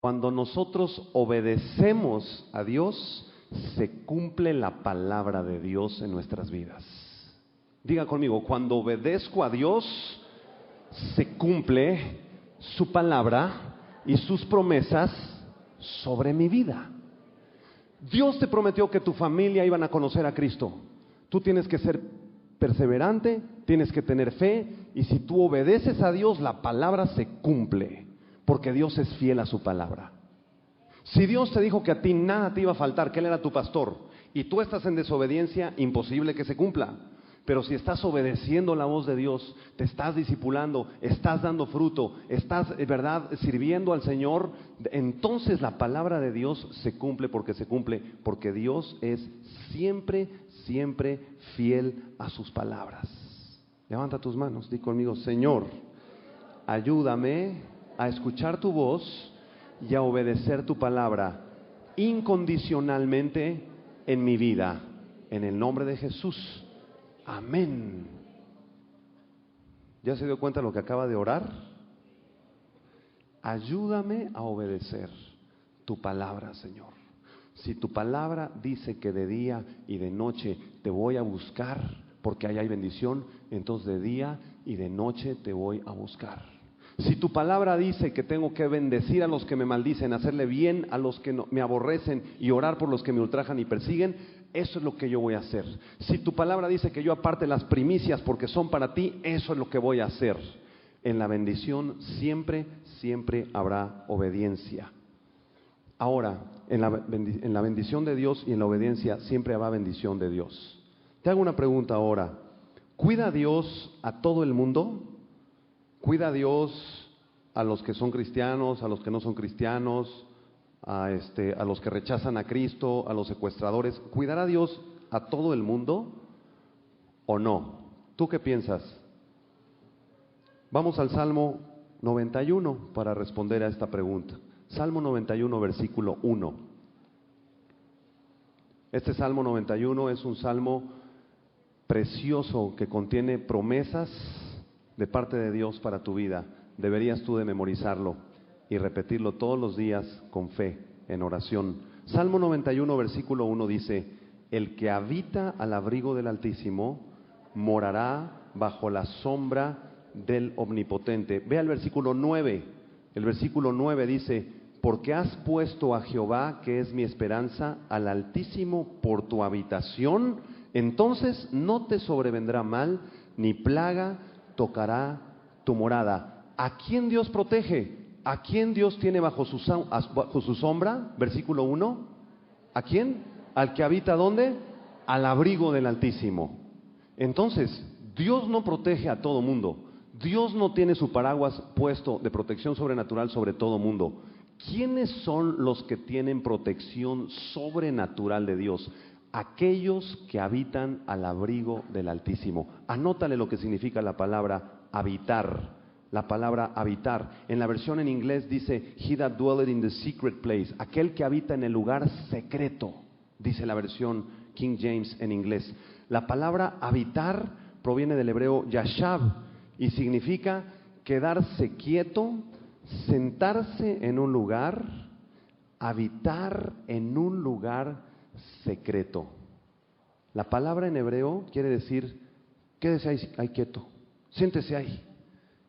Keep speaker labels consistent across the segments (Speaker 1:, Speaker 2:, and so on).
Speaker 1: Cuando nosotros obedecemos a Dios, se cumple la palabra de Dios en nuestras vidas. Diga conmigo, cuando obedezco a Dios, se cumple su palabra y sus promesas sobre mi vida. Dios te prometió que tu familia iban a conocer a Cristo. Tú tienes que ser perseverante, tienes que tener fe, y si tú obedeces a Dios, la palabra se cumple, porque Dios es fiel a su palabra. Si Dios te dijo que a ti nada te iba a faltar, que Él era tu pastor, y tú estás en desobediencia, imposible que se cumpla. Pero si estás obedeciendo la voz de Dios, te estás discipulando, estás dando fruto, estás, ¿verdad?, sirviendo al Señor, entonces la palabra de Dios se cumple, porque Dios es siempre fiel a sus palabras. Levanta tus manos, di conmigo: Señor, ayúdame a escuchar tu voz y a obedecer tu palabra incondicionalmente en mi vida, en el nombre de Jesús. Amén. ¿Ya se dio cuenta de lo que acaba de orar? Ayúdame a obedecer tu palabra, Señor. Si tu palabra dice que de día y de noche te voy a buscar, porque ahí hay bendición, entonces de día y de noche te voy a buscar. Si tu palabra dice que tengo que bendecir a los que me maldicen, hacerle bien a los que me aborrecen y orar por los que me ultrajan y persiguen, eso es lo que yo voy a hacer. Si tu palabra dice que yo aparte las primicias porque son para ti, eso es lo que voy a hacer. En la bendición siempre habrá obediencia. Ahora, en la bendición de Dios y en la obediencia siempre habrá bendición de Dios. Te hago una pregunta ahora. ¿Cuida Dios a todo el mundo? ¿Cuida Dios a los que son cristianos, a los que no son cristianos, a los que rechazan a Cristo, a los secuestradores? ¿Cuidará Dios a todo el mundo o no? ¿Tú qué piensas? Vamos al Salmo 91 para responder a esta pregunta. Salmo 91, versículo 1. Este Salmo 91 es un salmo precioso que contiene promesas de parte de Dios para tu vida. Deberías tú de memorizarlo y repetirlo todos los días con fe, en oración. Salmo 91, versículo 1 dice: el que habita al abrigo del Altísimo morará bajo la sombra del Omnipotente. Ve al versículo 9. El versículo 9 dice: porque has puesto a Jehová, que es mi esperanza, al Altísimo por tu habitación, entonces no te sobrevendrá mal, ni plaga tocará tu morada. ¿A quién Dios protege? ¿A quién Dios tiene bajo su sombra? Versículo 1. ¿A quién? Al que habita, ¿dónde? Al abrigo del Altísimo. Entonces, Dios no protege a todo mundo. Dios no tiene su paraguas puesto de protección sobrenatural sobre todo mundo. ¿Quiénes son los que tienen protección sobrenatural de Dios? Aquellos que habitan al abrigo del Altísimo. Anótale lo que significa la palabra habitar. La palabra habitar. En la versión en inglés dice: he that dwelleth in the secret place. Aquel que habita en el lugar secreto, dice la versión King James en inglés. La palabra habitar proviene del hebreo yashab y significa quedarse quieto, sentarse en un lugar, habitar en un lugar secreto. La palabra en hebreo quiere decir: quédese ahí quieto, siéntese ahí,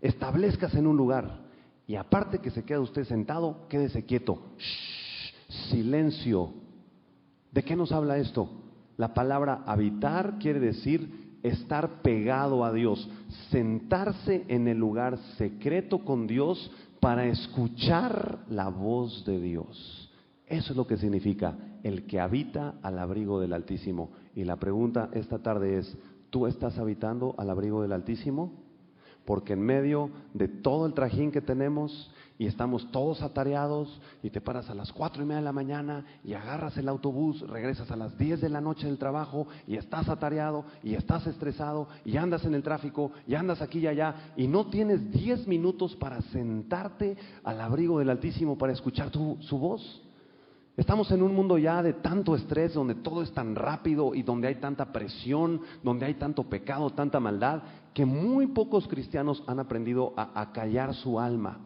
Speaker 1: establezcase en un lugar, y aparte que se quede usted sentado, quédese quieto. Shh, silencio. ¿De qué nos habla esto? La palabra habitar quiere decir estar pegado a Dios, sentarse en el lugar secreto con Dios para escuchar la voz de Dios. Eso es lo que significa el que habita al abrigo del Altísimo. Y la pregunta esta tarde es: ¿tú estás habitando al abrigo del Altísimo? Porque en medio de todo el trajín que tenemos y estamos todos atareados, y te paras a las 4:30 de la mañana y agarras el autobús, regresas a las 10 de la noche del trabajo y estás atareado y estás estresado y andas en el tráfico y andas aquí y allá y no tienes 10 minutos para sentarte al abrigo del Altísimo para escuchar su voz. Estamos en un mundo ya de tanto estrés, donde todo es tan rápido y donde hay tanta presión, donde hay tanto pecado, tanta maldad, que muy pocos cristianos han aprendido a callar su alma,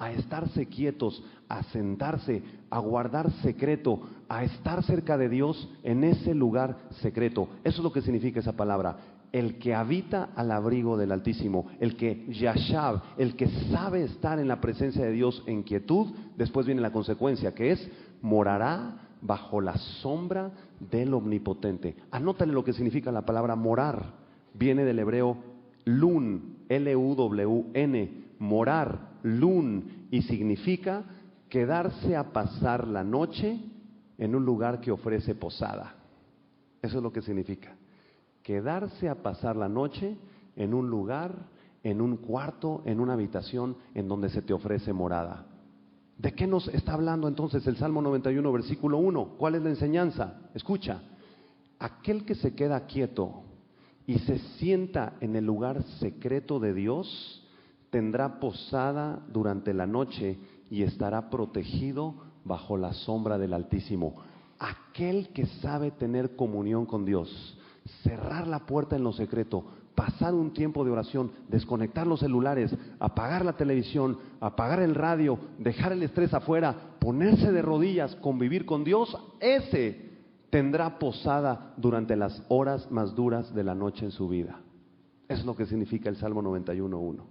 Speaker 1: a estarse quietos, a sentarse, a guardar secreto, a estar cerca de Dios en ese lugar secreto. Eso es lo que significa esa palabra. El que habita al abrigo del Altísimo, el que yashab, el que sabe estar en la presencia de Dios en quietud. Después viene la consecuencia, que es: morará bajo la sombra del Omnipotente. Anótale lo que significa la palabra morar. Viene del hebreo lun, L-U-W-N, morar, lun, y significa quedarse a pasar la noche en un lugar que ofrece posada. Eso es lo que significa. Quedarse a pasar la noche en un lugar, en un cuarto, en una habitación en donde se te ofrece morada. ¿De qué nos está hablando entonces el Salmo 91, versículo 1? ¿Cuál es la enseñanza? Escucha: aquel que se queda quieto y se sienta en el lugar secreto de Dios, tendrá posada durante la noche y estará protegido bajo la sombra del Altísimo. Aquel que sabe tener comunión con Dios, cerrar la puerta en lo secreto, pasar un tiempo de oración, desconectar los celulares, apagar la televisión, apagar el radio, dejar el estrés afuera, ponerse de rodillas, convivir con Dios, ese tendrá posada durante las horas más duras de la noche en su vida. Eso es lo que significa el Salmo 91:1.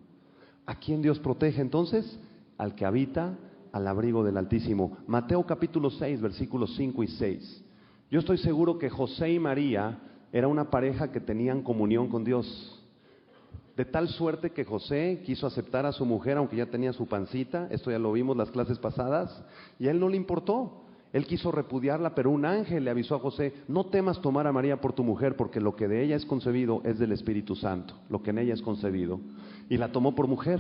Speaker 1: ¿A quién Dios protege entonces? Al que habita al abrigo del Altísimo. Mateo capítulo 6, versículos 5 y 6. Yo estoy seguro que José y María era una pareja que tenían comunión con Dios. De tal suerte que José quiso aceptar a su mujer aunque ya tenía su pancita. Esto ya lo vimos las clases pasadas. Y a él no le importó. Él quiso repudiarla, pero un ángel le avisó a José: no temas tomar a María por tu mujer, porque lo que de ella es concebido es del Espíritu Santo, lo que en ella es concebido. Y la tomó por mujer.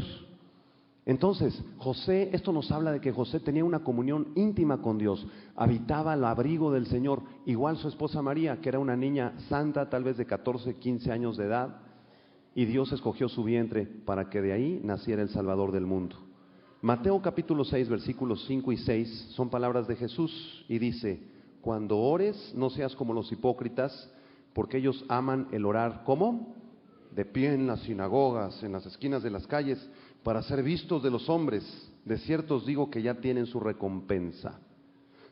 Speaker 1: Entonces, José, esto nos habla de que José tenía una comunión íntima con Dios, habitaba al abrigo del Señor. Igual su esposa María, que era una niña santa, tal vez de 14, 15 años de edad, y Dios escogió su vientre para que de ahí naciera el Salvador del mundo. Mateo capítulo 6, versículos 5 y 6 son palabras de Jesús y dice: cuando ores, no seas como los hipócritas, porque ellos aman el orar, ¿cómo? De pie en las sinagogas, en las esquinas de las calles, para ser vistos de los hombres. De cierto os digo que ya tienen su recompensa.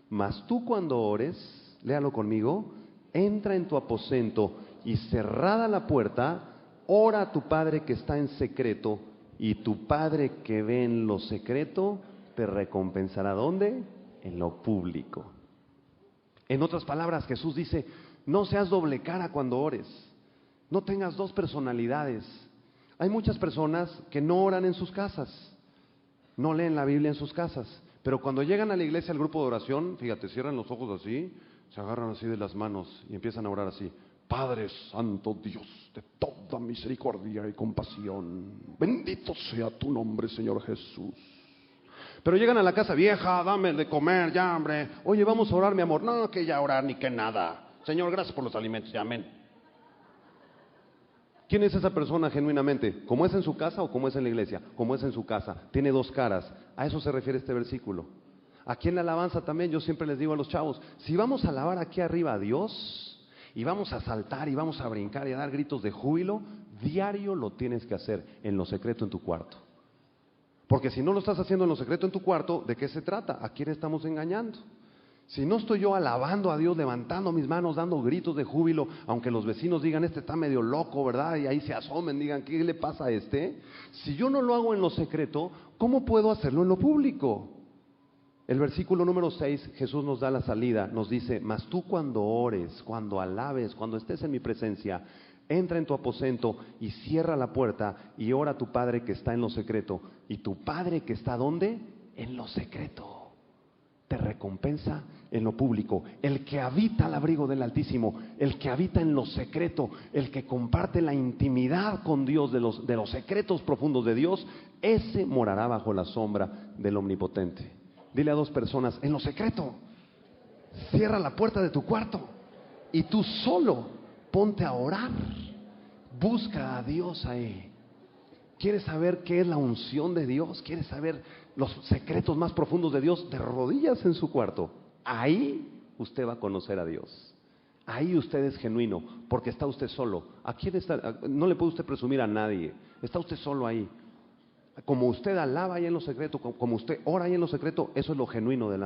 Speaker 1: Mas tú cuando ores, léalo conmigo, entra en tu aposento y cerrada la puerta, ora a tu Padre que está en secreto, y tu Padre que ve en lo secreto te recompensará. ¿Dónde? En lo público. En otras palabras, Jesús dice: no seas doble cara cuando ores, no tengas dos personalidades. Hay muchas personas que no oran en sus casas, no leen la Biblia en sus casas, pero cuando llegan a la iglesia, al grupo de oración, fíjate, cierran los ojos así, se agarran así de las manos y empiezan a orar así: Padre Santo, Dios de toda misericordia y compasión, bendito sea tu nombre, Señor Jesús. Pero llegan a la casa: vieja, dame de comer, ya, hombre. Oye, vamos a orar, mi amor. No, que ya orar ni que nada. Señor, gracias por los alimentos, ya, amén. ¿Quién es esa persona genuinamente? ¿Cómo es en su casa o cómo es en la iglesia? Como es en su casa. Tiene dos caras. A eso se refiere este versículo. Aquí en la alabanza también yo siempre les digo a los chavos: si vamos a alabar aquí arriba a Dios, y vamos a saltar y vamos a brincar y a dar gritos de júbilo, diario lo tienes que hacer en lo secreto en tu cuarto. Porque si no lo estás haciendo en lo secreto en tu cuarto, ¿de qué se trata? ¿A quién estamos engañando? Si no estoy yo alabando a Dios, levantando mis manos, dando gritos de júbilo, aunque los vecinos digan: este está medio loco, ¿verdad? Y ahí se asomen, digan: ¿qué le pasa a este? Si yo no lo hago en lo secreto, ¿cómo puedo hacerlo en lo público? El versículo número 6, Jesús nos da la salida, nos dice: mas tú cuando ores, cuando alabes, cuando estés en mi presencia, entra en tu aposento y cierra la puerta y ora a tu Padre que está en lo secreto. Y tu Padre que está ¿dónde? En lo secreto. Te recompensa en lo público. El que habita al abrigo del Altísimo, el que habita en lo secreto, el que comparte la intimidad con Dios de los secretos profundos de Dios, ese morará bajo la sombra del Omnipotente. Dile a dos personas: en lo secreto, cierra la puerta de tu cuarto y tú solo ponte a orar. Busca a Dios ahí. ¿Quieres saber qué es la unción de Dios? ¿Quieres saber los secretos más profundos de Dios? De rodillas en su cuarto. Ahí usted va a conocer a Dios. Ahí usted es genuino, porque está usted solo. ¿A quién está? No le puede usted presumir a nadie. Está usted solo ahí. Como usted alaba ahí en lo secreto, como usted ora ahí en lo secreto, eso es lo genuino de la